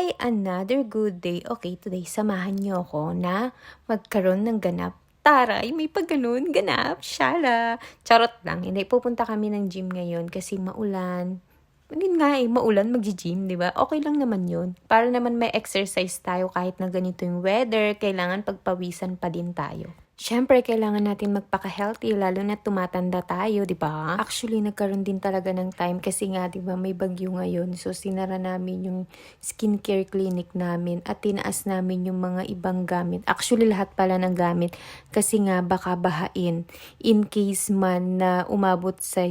Hi, another good day. Okay, today samahan niyo ako na magkaroon ng ganap. Taray, may pagganon, ganap, syala. Charot lang, hindi. Pupunta kami ng gym ngayon kasi maulan. Yun nga maulan, magji-gym, di ba? Okay lang naman yun. Para naman may exercise tayo kahit na ganito yung weather, kailangan pagpawisan pa din tayo. Siyempre, kailangan natin magpaka-healthy, lalo na tumatanda tayo, di ba? Actually, nagkaroon din talaga ng time kasi nga, di ba, may bagyo ngayon. So, sinara namin yung skincare clinic namin at tinaas namin yung mga ibang gamit. Actually, lahat pala ng gamit kasi nga baka bahain. In case man na umabot sa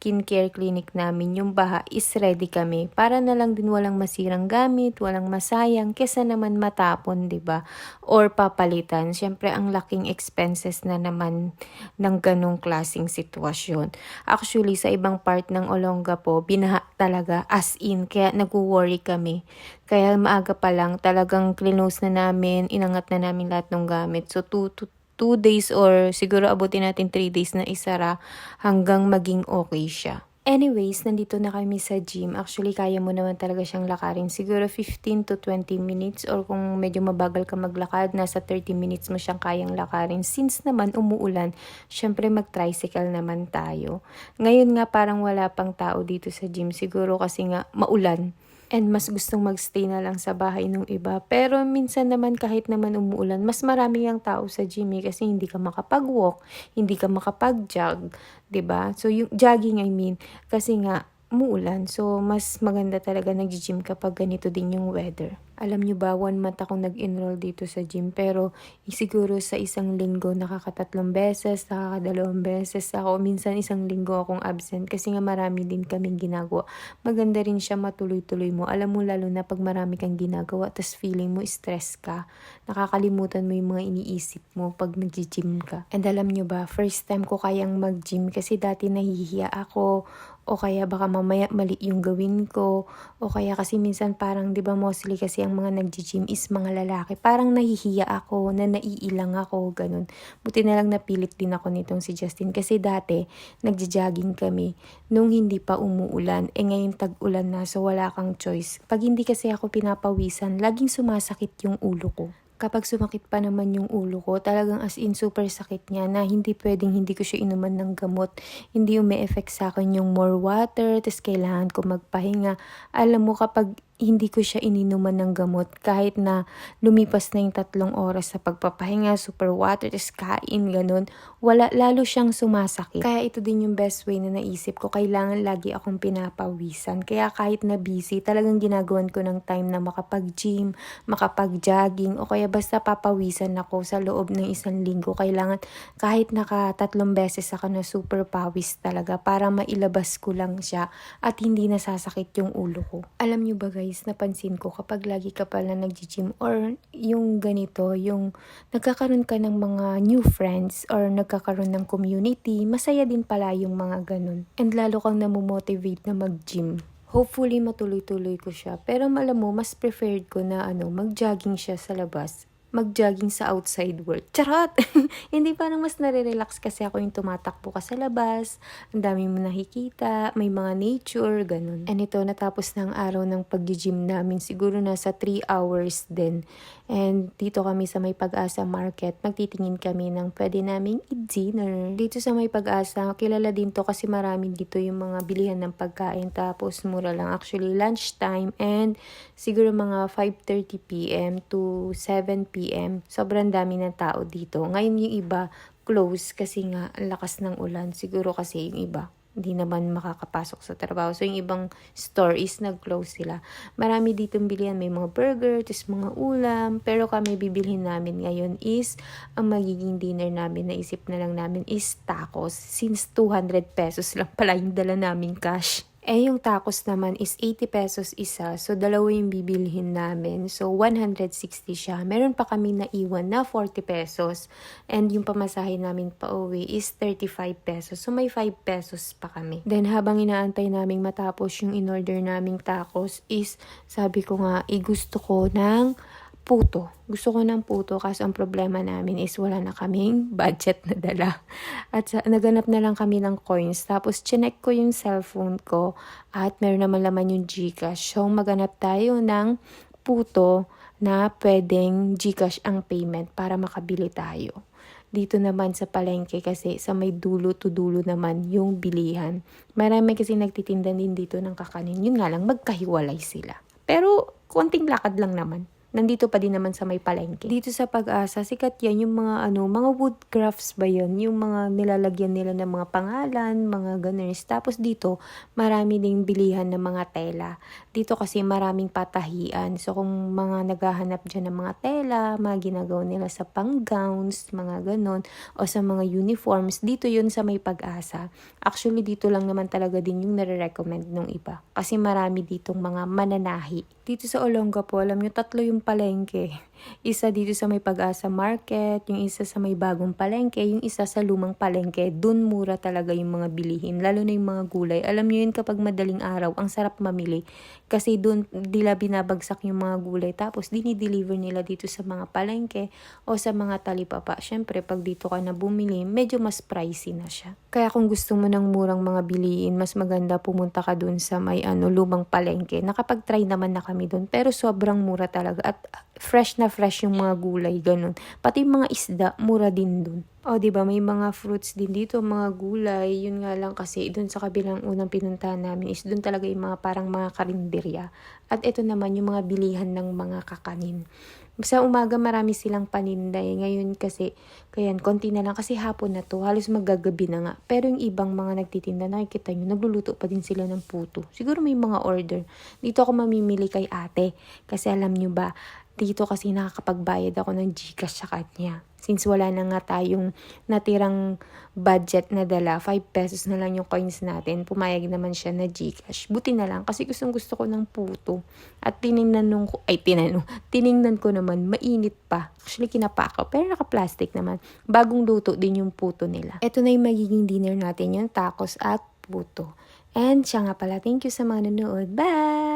skincare clinic namin, yung baha is ready kami. Para na lang din walang masirang gamit, walang masayang, kesa naman matapon, di ba? Or papalitan. Siyempre, ang laking expenses na naman ng ganong klaseng sitwasyon. Actually, sa ibang part ng Olongapo, binaha talaga as in, kaya nag-worry kami. Kaya maaga pa lang, talagang clinose na namin, inangat na namin lahat ng gamit. So, 2 days or siguro abutin natin 3 days na isara hanggang maging okay siya. Anyways, nandito na kami sa gym. Actually, kaya mo naman talaga siyang lakarin. Siguro 15 to 20 minutes or kung medyo mabagal ka maglakad, nasa 30 minutes mo siyang kayang lakarin. Since naman umuulan, syempre mag-tricycle naman tayo. Ngayon nga parang wala pang tao dito sa gym. Siguro kasi nga maulan. And mas gustong magstay na lang sa bahay ng iba. Pero minsan naman kahit naman umuulan, mas marami ang tao sa gym kasi hindi ka makapag-walk, hindi ka makapag-jog, 'di ba? So yung jogging kasi nga umuulan. So mas maganda talaga nag-gym kapag ganito din yung weather. Alam nyo ba, 1 month akong nag-enroll dito sa gym. Pero siguro sa isang linggo, nakakatatlong beses, nakakadalawang beses ako. Minsan isang linggo akong absent kasi nga marami din kaming ginagawa. Maganda rin siya matuloy-tuloy mo. Alam mo, lalo na pag marami kang ginagawa, tas feeling mo stress ka. Nakakalimutan mo yung mga iniisip mo pag nag-gym ka. And alam nyo ba, first time ko kayang mag-gym kasi dati nahihiya ako. O kaya baka mamaya mali yung gawin ko. O kaya kasi minsan parang, di ba, mostly kasi ang mga nag-gym is mga lalaki. Parang nahihiya ako, na naiilang ako, ganun. Buti na lang napilit din ako nitong si Justin. Kasi dati, nagja-jogging kami nung hindi pa umuulan. Ngayon tag-ulan na, so wala kang choice. Pag hindi kasi ako pinapawisan, laging sumasakit yung ulo ko. Kapag sumakit pa naman yung ulo ko, talagang as in super sakit niya na hindi pwedeng hindi ko siya inuman ng gamot. Hindi umi-effect sa akin yung more water, tas kailangan ko magpahinga. Alam mo, kapag hindi ko siya ininuman ng gamot, kahit na lumipas na yung 3 oras sa pagpapahinga, super water, tas kain, ganun, lalo siyang sumasakit. Kaya ito din yung best way na naisip ko, kailangan lagi akong pinapawisan. Kaya kahit na busy, talagang ginagawan ko ng time na makapag-gym, makapag-jogging, o kaya basta papawisan ako sa loob ng isang linggo. Kailangan kahit 3 beses ako na super pawis talaga para mailabas ko lang siya at hindi nasasakit yung ulo ko. Alam nyo ba guys, napansin ko kapag lagi ka pala nag-gym or yung ganito, yung nagkakaroon ka ng mga new friends or nagkakaroon ng community, masaya din pala yung mga ganun. And lalo kang namomotivate na mag-gym. Hopefully matuloy-tuloy ko siya. Pero alam mo, mas preferred ko na mag-jogging siya sa labas. Mag-jogging sa outside world. Charot! Hindi, parang mas nare-relax kasi ako yung tumatakbo ka sa labas. Ang dami mo nakikita, may mga nature, ganun. And ito, natapos na ang araw ng pag-gym namin. Siguro nasa 3 hours din. And dito kami sa May Pag-asa Market, magtitingin kami ng pwede naming i-dinner. Dito sa May Pag-asa, kilala din to kasi marami dito yung mga bilihan ng pagkain. Tapos mura lang. Actually, lunchtime and siguro mga 5:30 p.m. to 7 p.m. Sobrang dami ng tao dito. Ngayon yung iba close kasi nga ang lakas ng ulan. Siguro kasi yung iba hindi naman makakapasok sa trabaho. So, yung ibang store is nag-close sila. Marami ditong bilihan. May mga burger, tis mga ulam. Pero kami bibilhin namin ngayon is, ang magiging dinner namin, naisip na lang namin is tacos. Since 200 pesos lang pala yung dala namin cash. Yung tacos naman is 80 pesos isa. So, dalawa yung bibilhin namin. So, 160 siya. Meron pa kami naiwan na 40 pesos. And yung pamasahe namin pa uwi is 35 pesos. So, may 5 pesos pa kami. Then, habang inaantay namin matapos yung in-order naming tacos is, sabi ko nga, gusto ko ng puto. Gusto ko ng puto kasi ang problema namin is wala na kaming budget na dala. At naganap na lang kami ng coins. Tapos chinek ko yung cellphone ko at meron naman laman yung GCash. So maganap tayo ng puto na pwedeng GCash ang payment para makabili tayo. Dito naman sa palengke kasi sa may dulo to dulo naman yung bilihan. Marami kasi nagtitinda din dito ng kakanin. Yun nga lang, magkahiwalay sila. Pero konting lakad lang naman. Nandito pa din naman sa may palengke. Dito sa Pag-asa, sikat yan yung mga wood crafts ba yun? Yung mga nilalagyan nila ng mga pangalan, mga ganers. Tapos dito, marami ding bilihan ng mga tela. Dito kasi maraming patahian. So kung mga naghahanap dyan ng mga tela, mga ginagawa nila sa pang-gowns, mga ganon, o sa mga uniforms, dito yun sa may Pag-asa. Actually, dito lang naman talaga din yung nare-recommend ng iba. Kasi marami ditong mga mananahi. Dito sa Olongapo, alam nyo, 3 yung palengke. Isa dito sa may Pag-asa Market, yung isa sa may bagong palengke, yung isa sa lumang palengke. Dun mura talaga yung mga bilihin, lalo na yung mga gulay. Alam nyo yun, kapag madaling araw, ang sarap mamili. Kasi dun nila binabagsak yung mga gulay, tapos dinideliver nila dito sa mga palengke o sa mga talipapa. Syempre, pag dito ka na bumili, medyo mas pricey na siya. Kaya kung gusto mo ng murang mga bilihin, mas maganda pumunta ka dun sa may lumang palengke. Nakapag-try naman na kami dun, pero sobrang mura talaga at fresh na fresh yung mga gulay, ganun. Pati mga isda, mura din dun. O, di ba, may mga fruits din dito, mga gulay. Yun nga lang kasi, dun sa kabilang unang pinuntahan namin is dun talaga yung mga parang mga karinderya. At ito naman yung mga bilihan ng mga kakanin. Sa umaga marami silang paninday. Ngayon kasi, kaya konti na lang kasi hapon na to. Halos magagabi na nga. Pero yung ibang mga nagtitinda, nakikita nyo, nagluluto pa din sila ng puto. Siguro may mga order. Dito ako mamimili kay ate. Kasi alam nyo ba, dito kasi nakakapagbayad ako ng GCash sa kanya. Since wala na nga tayong natirang budget na dala, 5 pesos na lang yung coins natin, pumayag naman siya na GCash. Buti na lang kasi gusto ko ng puto. At tiningnan ko naman, mainit pa. Actually, kinapa ko, pero naka-plastic naman. Bagong luto din yung puto nila. Ito na yung magiging dinner natin, yung tacos at puto. And siya nga pala, thank you sa mga nanonood. Bye!